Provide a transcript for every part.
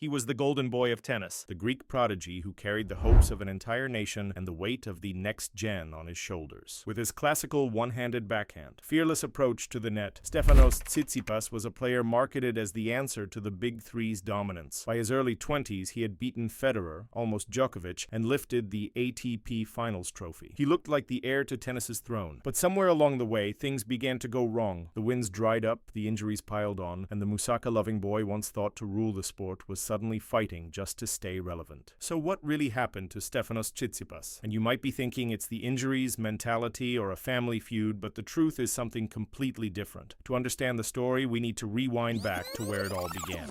He was the golden boy of tennis, the Greek prodigy who carried the hopes of an entire nation and the weight of the next gen on his shoulders. With his classical one-handed backhand, fearless approach to the net, Stefanos Tsitsipas was a player marketed as the answer to the Big Three's dominance. By his early 20s, he had beaten Federer, almost Djokovic, and lifted the ATP Finals trophy. He looked like the heir to tennis's throne. But somewhere along the way, things began to go wrong. The wins dried up, the injuries piled on, and the Moussaka-loving boy once thought to rule the sport was suddenly fighting just to stay relevant. So what really happened to Stefanos Tsitsipas? And you might be thinking it's the injuries, mentality, or a family feud, but the truth is something completely different. To understand the story, we need to rewind back to where it all began.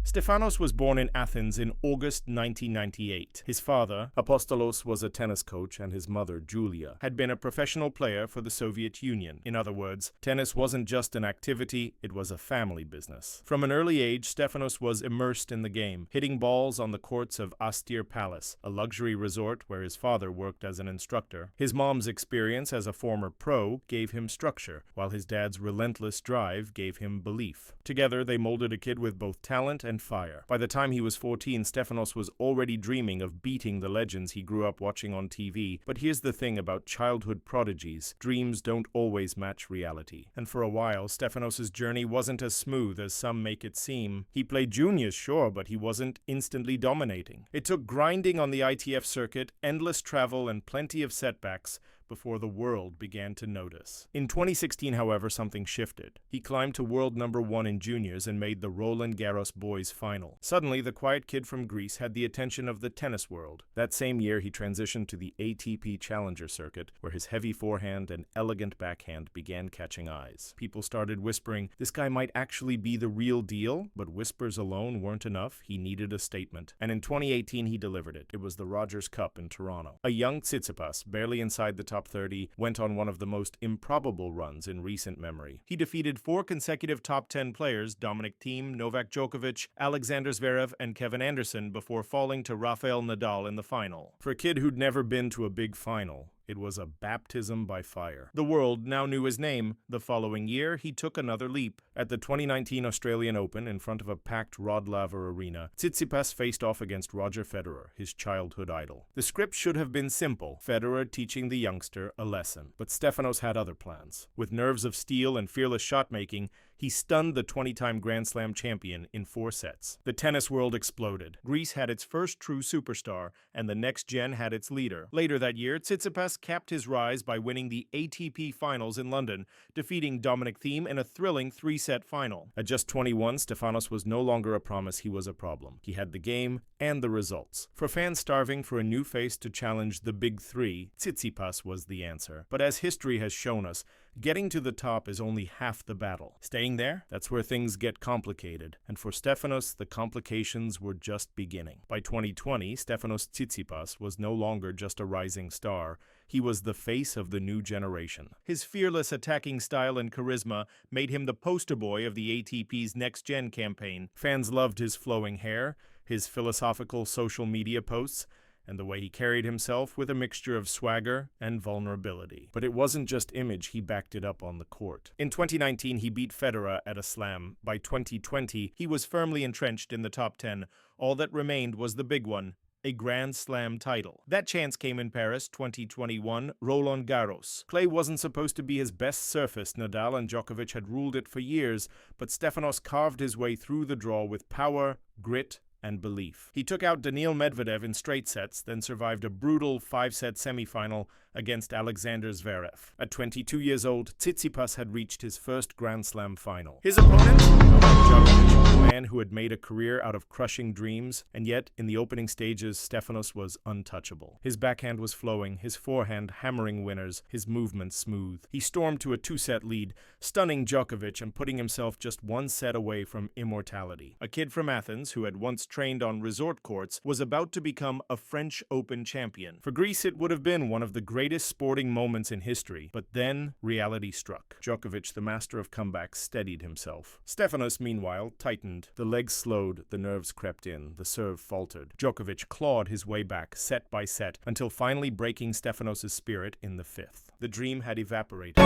Stefanos was born in Athens in August 1998. His father, Apostolos, was a tennis coach, and his mother, Julia, had been a professional player for the Soviet Union. In other words, tennis wasn't just an activity, it was a family business. From an early age, Stefanos was immersed in the game, hitting balls on the courts of Astir Palace, a luxury resort where his father worked as an instructor. His mom's experience as a former pro gave him structure, while his dad's relentless drive gave him belief. Together, they molded a kid with both talent and fire. By the time he was 14, Stefanos was already dreaming of beating the legends he grew up watching on TV. But here's the thing about childhood prodigies: dreams don't always match reality. And for a while, Stefanos' journey wasn't as smooth as some make it seem. He played juniors, sure, but he wasn't instantly dominating. It took grinding on the ITF circuit, endless travel, and plenty of setbacks before the world began to notice. In 2016, however, something shifted. He climbed to world number 1 in juniors and made the Roland Garros boys final. Suddenly, the quiet kid from Greece had the attention of the tennis world. That same year, he transitioned to the ATP Challenger circuit, where his heavy forehand and elegant backhand began catching eyes. People started whispering, this guy might actually be the real deal, but whispers alone weren't enough. He needed a statement. And in 2018, he delivered it. It was the Rogers Cup in Toronto. A young Tsitsipas, barely inside the top 30, went on one of the most improbable runs in recent memory. He defeated 4 consecutive top 10 players, Dominic Thiem, Novak Djokovic, Alexander Zverev, and Kevin Anderson, before falling to Rafael Nadal in the final. For a kid who'd never been to a big final, it was a baptism by fire. The world now knew his name. The following year, he took another leap. At the 2019 Australian Open, in front of a packed Rod Laver arena, Tsitsipas faced off against Roger Federer, his childhood idol. The script should have been simple: Federer teaching the youngster a lesson. But Stefanos had other plans. With nerves of steel and fearless shot-making, he stunned the 20-time Grand Slam champion in 4 sets. The tennis world exploded. Greece had its first true superstar, and the next gen had its leader. Later that year, Tsitsipas capped his rise by winning the ATP Finals in London, defeating Dominic Thiem in a thrilling 3-set final. At just 21, Stefanos was no longer a promise, he was a problem. He had the game and the results. For fans starving for a new face to challenge the Big Three, Tsitsipas was the answer. But as history has shown us, getting to the top is only half the battle. Staying there, that's where things get complicated. And for Stefanos, the complications were just beginning. By 2020, Stefanos Tsitsipas was no longer just a rising star. He was the face of the new generation. His fearless attacking style and charisma made him the poster boy of the ATP's Next Gen campaign. Fans loved his flowing hair, his philosophical social media posts, and the way he carried himself with a mixture of swagger and vulnerability. But it wasn't just image, he backed it up on the court. In 2019, he beat Federer at a slam. By 2020, he was firmly entrenched in the top 10. All that remained was the big one: a Grand Slam title. That chance came in Paris 2021, Roland Garros. Clay wasn't supposed to be his best surface. Nadal and Djokovic had ruled it for years, but Stefanos carved his way through the draw with power, grit, and belief. He took out Daniil Medvedev in straight sets, then survived a brutal 5-set semifinal against Alexander Zverev. At 22 years old, Tsitsipas had reached his first Grand Slam final. His opponent? Novak Djokovic, a man who had made a career out of crushing dreams, and yet, in the opening stages, Stefanos was untouchable. His backhand was flowing, his forehand hammering winners, his movement smooth. He stormed to a 2-set lead, stunning Djokovic and putting himself just 1 set away from immortality. A kid from Athens, who had once trained on resort courts, was about to become a French Open champion. For Greece, it would have been one of the greatest sporting moments in history. But then, reality struck. Djokovic, the master of comebacks, steadied himself. Stefanos, meanwhile, tightened. The legs slowed, the nerves crept in, the serve faltered. Djokovic clawed his way back, set by set, until finally breaking Stefanos' spirit in the 5th. The dream had evaporated.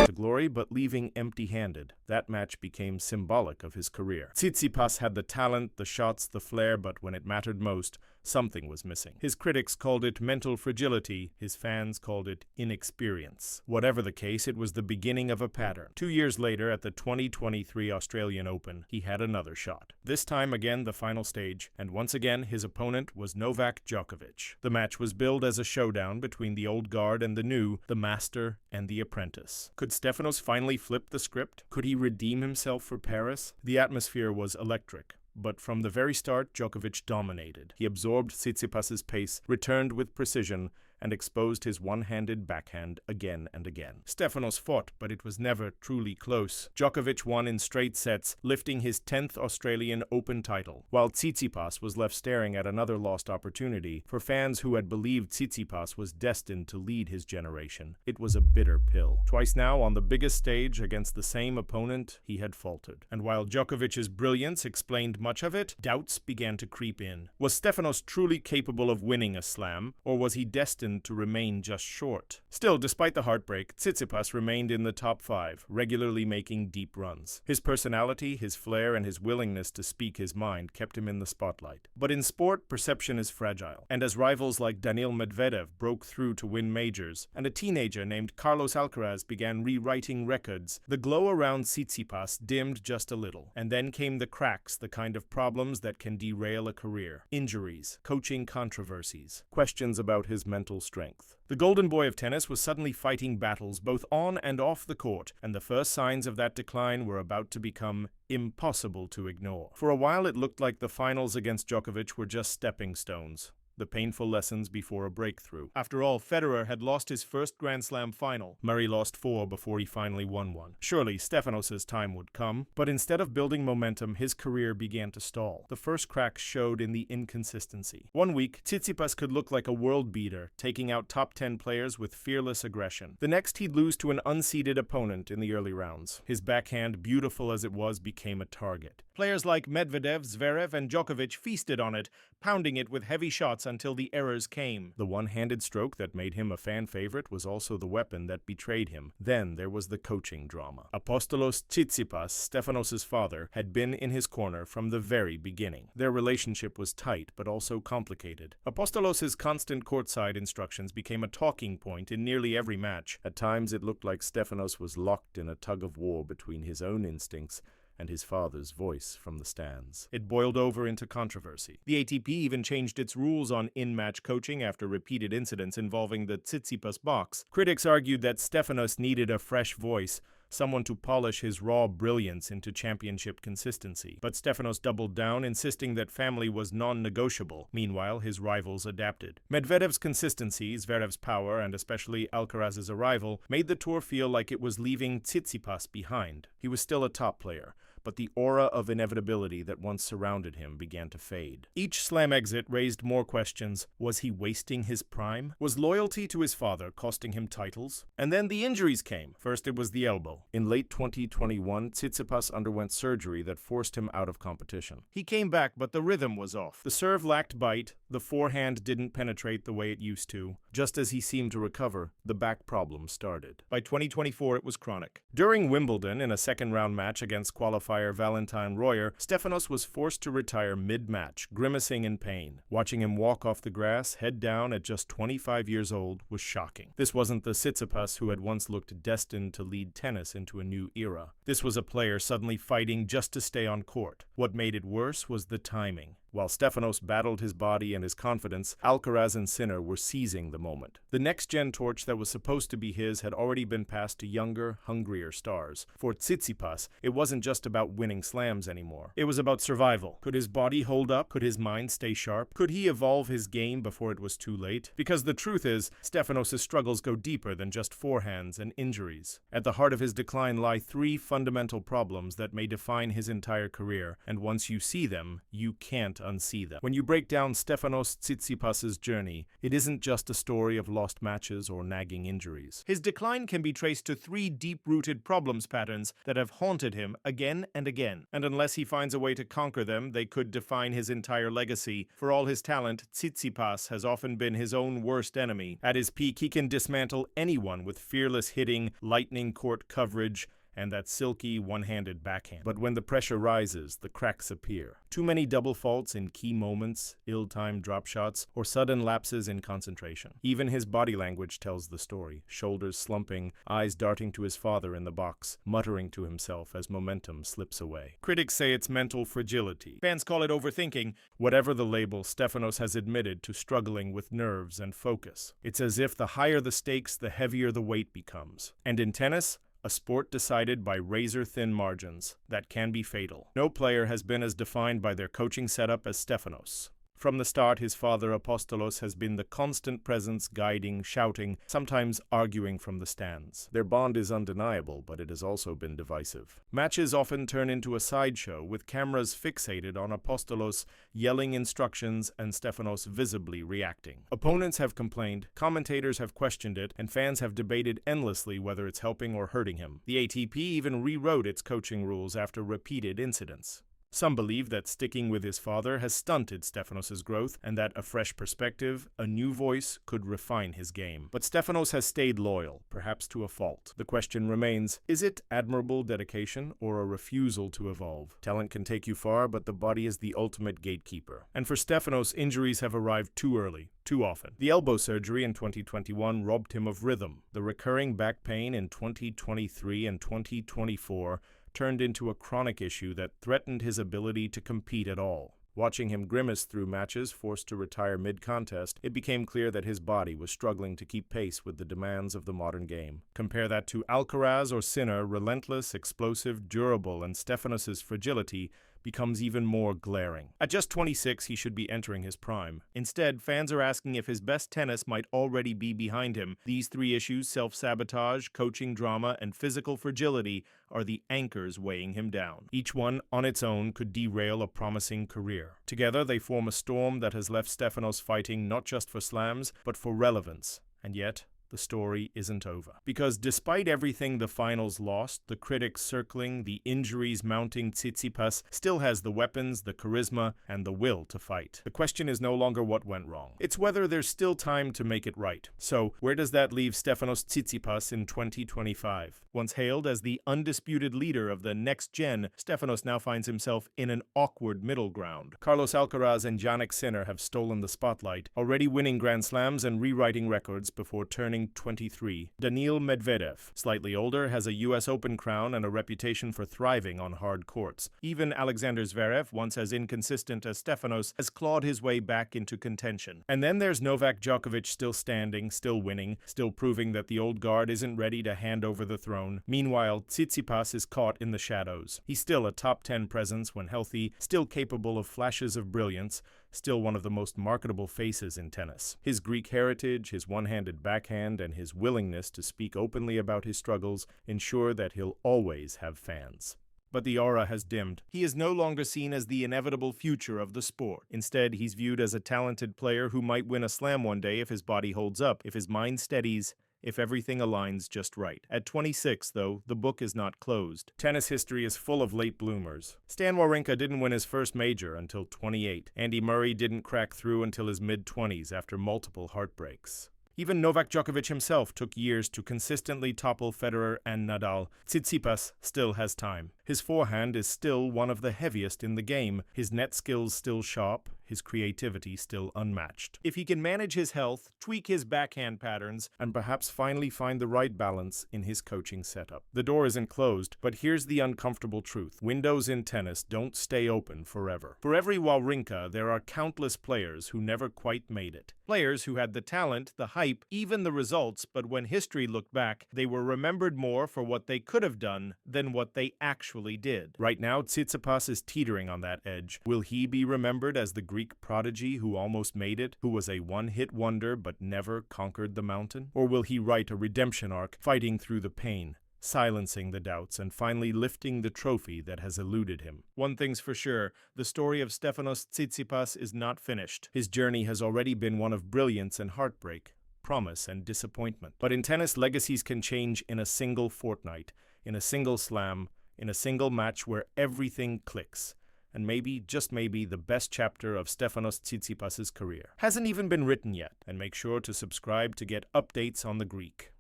to glory but leaving empty-handed. That match became symbolic of his career. Tsitsipas had the talent, the shots, the flair, but when it mattered most, something was missing. His critics called it mental fragility, his fans called it inexperience. Whatever the case, it was the beginning of a pattern. 2 years later, at the 2023 Australian Open, he had another shot. This time again the final stage, and once again his opponent was Novak Djokovic. The match was billed as a showdown between the old guard and the new, the master and the apprentice. Could Stefanos finally flip the script? Could he redeem himself for Paris? The atmosphere was electric. But from the very start, Djokovic dominated. He absorbed Tsitsipas's pace, returned with precision, and exposed his one-handed backhand again and again. Stefanos fought, but it was never truly close. Djokovic won in straight sets, lifting his 10th Australian Open title, while Tsitsipas was left staring at another lost opportunity. For fans who had believed Tsitsipas was destined to lead his generation, it was a bitter pill. Twice now, on the biggest stage against the same opponent, he had faltered. And while Djokovic's brilliance explained much of it, doubts began to creep in. Was Stefanos truly capable of winning a slam, or was he destined to remain just short? Still, despite the heartbreak, Tsitsipas remained in the top 5, regularly making deep runs. His personality, his flair, and his willingness to speak his mind kept him in the spotlight. But in sport, perception is fragile, and as rivals like Daniil Medvedev broke through to win majors, and a teenager named Carlos Alcaraz began rewriting records, the glow around Tsitsipas dimmed just a little. And then came the cracks, the kind of problems that can derail a career. Injuries, coaching controversies, questions about his mental strength. The golden boy of tennis was suddenly fighting battles both on and off the court, and the first signs of that decline were about to become impossible to ignore. For a while it looked like the finals against Djokovic were just stepping stones, the painful lessons before a breakthrough. After all, Federer had lost his first Grand Slam final. Murray lost 4 before he finally won one. Surely Stefanos' time would come, but instead of building momentum, his career began to stall. The first cracks showed in the inconsistency. One week, Tsitsipas could look like a world beater, taking out top 10 players with fearless aggression. The next, he'd lose to an unseeded opponent in the early rounds. His backhand, beautiful as it was, became a target. Players like Medvedev, Zverev, and Djokovic feasted on it, pounding it with heavy shots until the errors came. The one-handed stroke that made him a fan favorite was also the weapon that betrayed him. Then there was the coaching drama. Apostolos Tsitsipas, Stefanos' father, had been in his corner from the very beginning. Their relationship was tight but also complicated. Apostolos' constant courtside instructions became a talking point in nearly every match. At times it looked like Stefanos was locked in a tug-of-war between his own instincts and his father's voice from the stands. It boiled over into controversy. The ATP even changed its rules on in-match coaching after repeated incidents involving the Tsitsipas box. Critics argued that Stefanos needed a fresh voice, someone to polish his raw brilliance into championship consistency. But Stefanos doubled down, insisting that family was non-negotiable. Meanwhile, his rivals adapted. Medvedev's consistency, Zverev's power, and especially Alcaraz's arrival, made the tour feel like it was leaving Tsitsipas behind. He was still a top player, but the aura of inevitability that once surrounded him began to fade. Each slam exit raised more questions. Was he wasting his prime? Was loyalty to his father costing him titles? And then the injuries came. First it was the elbow. In late 2021, Tsitsipas underwent surgery that forced him out of competition. He came back, but the rhythm was off. The serve lacked bite, the forehand didn't penetrate the way it used to. Just as he seemed to recover, the back problem started. By 2024, it was chronic. During Wimbledon, in a second-round match against qualifier Valentine Royer, Stefanos was forced to retire mid-match, grimacing in pain. Watching him walk off the grass, head down at just 25 years old, was shocking. This wasn't the Tsitsipas who had once looked destined to lead tennis into a new era. This was a player suddenly fighting just to stay on court. What made it worse was the timing. While Stefanos battled his body and his confidence, Alcaraz and Sinner were seizing the moment. The next-gen torch that was supposed to be his had already been passed to younger, hungrier stars. For Tsitsipas, it wasn't just about winning slams anymore. It was about survival. Could his body hold up? Could his mind stay sharp? Could he evolve his game before it was too late? Because the truth is, Stefanos' struggles go deeper than just forehands and injuries. At the heart of his decline lie 3 fundamental problems that may define his entire career, and once you see them, you can't unsee them. When you break down Stefanos Tsitsipas's journey, it isn't just a story of lost matches or nagging injuries. His decline can be traced to three deep-rooted problems patterns that have haunted him again and again. And unless he finds a way to conquer them, they could define his entire legacy. For all his talent, Tsitsipas has often been his own worst enemy. At his peak, he can dismantle anyone with fearless hitting, lightning court coverage, and that silky, one-handed backhand. But when the pressure rises, the cracks appear. Too many double faults in key moments, ill-timed drop shots, or sudden lapses in concentration. Even his body language tells the story, shoulders slumping, eyes darting to his father in the box, muttering to himself as momentum slips away. Critics say it's mental fragility. Fans call it overthinking. Whatever the label, Stefanos has admitted to struggling with nerves and focus. It's as if the higher the stakes, the heavier the weight becomes. And in tennis, a sport decided by razor-thin margins, that can be fatal. No player has been as defined by their coaching setup as Stefanos. From the start, his father Apostolos has been the constant presence, guiding, shouting, sometimes arguing from the stands. Their bond is undeniable, but it has also been divisive. Matches often turn into a sideshow, with cameras fixated on Apostolos yelling instructions and Stefanos visibly reacting. Opponents have complained, commentators have questioned it, and fans have debated endlessly whether it's helping or hurting him. The ATP even rewrote its coaching rules after repeated incidents. Some believe that sticking with his father has stunted Stefanos' growth and that a fresh perspective, a new voice, could refine his game. But Stefanos has stayed loyal, perhaps to a fault. The question remains, is it admirable dedication or a refusal to evolve? Talent can take you far, but the body is the ultimate gatekeeper. And for Stefanos, injuries have arrived too early. Too often. The elbow surgery in 2021 robbed him of rhythm. The recurring back pain in 2023 and 2024 turned into a chronic issue that threatened his ability to compete at all. Watching him grimace through matches, forced to retire mid-contest, it became clear that his body was struggling to keep pace with the demands of the modern game. Compare that to Alcaraz or Sinner, relentless, explosive, durable, and Stefanos' fragility becomes even more glaring. At just 26, he should be entering his prime. Instead, fans are asking if his best tennis might already be behind him. These three issues, self-sabotage, coaching drama, and physical fragility, are the anchors weighing him down. Each one, on its own, could derail a promising career. Together, they form a storm that has left Stefanos fighting not just for slams, but for relevance. And yet, the story isn't over. Because despite everything the finals lost, the critics circling, the injuries mounting, Tsitsipas still has the weapons, the charisma, and the will to fight. The question is no longer what went wrong. It's whether there's still time to make it right. So, where does that leave Stefanos Tsitsipas in 2025? Once hailed as the undisputed leader of the next gen, Stefanos now finds himself in an awkward middle ground. Carlos Alcaraz and Jannik Sinner have stolen the spotlight, already winning Grand Slams and rewriting records before turning 23. Daniil Medvedev, slightly older, has a US Open crown and a reputation for thriving on hard courts. Even Alexander Zverev, once as inconsistent as Stefanos, has clawed his way back into contention. And then there's Novak Djokovic, still standing, still winning, still proving that the old guard isn't ready to hand over the throne. Meanwhile, Tsitsipas is caught in the shadows. He's still a top 10 presence when healthy, still capable of flashes of brilliance, still one of the most marketable faces in tennis. His Greek heritage, his one-handed backhand, and his willingness to speak openly about his struggles ensure that he'll always have fans. But the aura has dimmed. He is no longer seen as the inevitable future of the sport. Instead, he's viewed as a talented player who might win a slam one day if his body holds up, if his mind steadies, if everything aligns just right. At 26, though, the book is not closed. Tennis history is full of late bloomers. Stan Wawrinka didn't win his first major until 28. Andy Murray didn't crack through until his mid-20s after multiple heartbreaks. Even Novak Djokovic himself took years to consistently topple Federer and Nadal. Tsitsipas still has time. His forehand is still one of the heaviest in the game. His net skills still sharp. His creativity still unmatched. If he can manage his health, tweak his backhand patterns, and perhaps finally find the right balance in his coaching setup. The door isn't closed, but here's the uncomfortable truth. Windows in tennis don't stay open forever. For every Wawrinka, there are countless players who never quite made it. Players who had the talent, the hype, even the results, but when history looked back, they were remembered more for what they could have done than what they actually did. Right now, Tsitsipas is teetering on that edge. Will he be remembered as the Greek prodigy who almost made it, who was a one-hit wonder but never conquered the mountain? Or will he write a redemption arc, fighting through the pain, silencing the doubts and finally lifting the trophy that has eluded him. One thing's for sure, the story of Stefanos Tsitsipas is not finished. His journey has already been one of brilliance and heartbreak, promise and disappointment. But in tennis, legacies can change in a single fortnight, in a single slam, in a single match where everything clicks. And maybe, just maybe, the best chapter of Stefanos Tsitsipas' career hasn't even been written yet. And make sure to subscribe to get updates on the Greek.